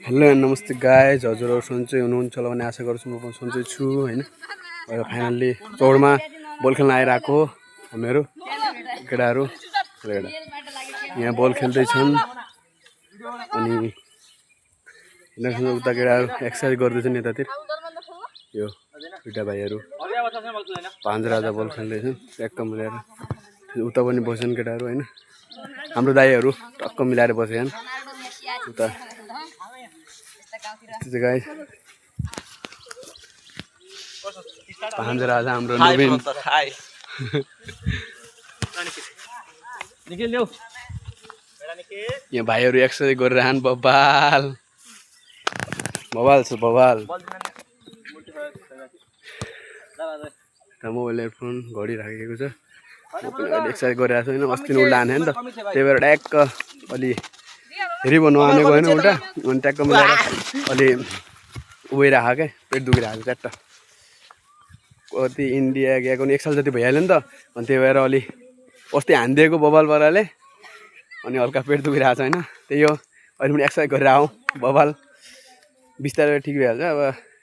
Hello नमस्ते guys, हजुरहरू सन्चै हुनुहुन्छ होला भन्ने आशा गर्छु। म पनि सन्चै छु हैन। फाइनल्ली चौरमा बल खेल्न आइरहेको हामीहरू केटाहरू यहाँ बल खेल्दैछन् अनि उता केटाहरू एक्सर्साइज गर्दैछन् यतातिर। यो दुईटा भाइहरू पाँचराजा बल खेल्दैछन् ट्याक्क मिलाएर। उता पनि बसेछन् केटाहरू हैन। हाम्रो दाइहरू टक्क मिलाएर बसेछन् उता। गाइस पाँचराजा हाम्रो नवीन यहाँ भाइहरू एक्सर्साइज गरिरहन्। बबाल बबाल छ बबाल। मोबाइल हेडफोन घडी राखेको छ। एक्सर्साइज गरिरहेको छु हैन। अस्ति उल्टा हाने नि त, त्यही भएर ट्याक्क अलि फेरि भन्नु हानेको होइन उल्टा। अनि ट्याक्क मिलाएर अलि उभिरहेको क्या, पेट दुखिरहेको च्याट्ट। कति इन्डिया गएको नि 1 साल जति भइहाल्यो नि त। अनि त्यही भएर अलि अस्ति हानिदिएको बबाल बराले अनि हल्का पेट दुखिरहेको छ होइन। त्यही हो, अहिले पनि एक्सर्साइज गरेर आउँ बबाल बिस्तारै ठिक भइहाल्छ। अब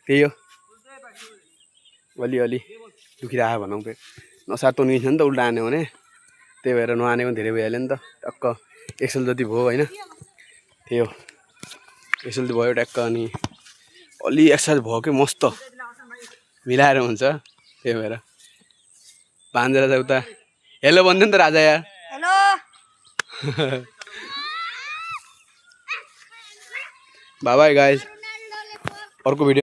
त्यही हो, अलि दुखिरहेको भनौँ। पेट नसातो निस्छ नि त उल्टा हान्यो भने, त्यही भएर नहानेको धेरै भइहाल्यो नि त। टक्क 1 साल जति भयो होइन। त्यही हो, 1 साल जति भयो ट्याक्क। अनि अलि एक्सर्साइज भयो कि मस्त मिलाएर हुन्छ। त्यही भएर पाँचराजा उता हेलो भन्दैन त राजा यार। हेलो बाय बाय गाइस, अर्को भिडियो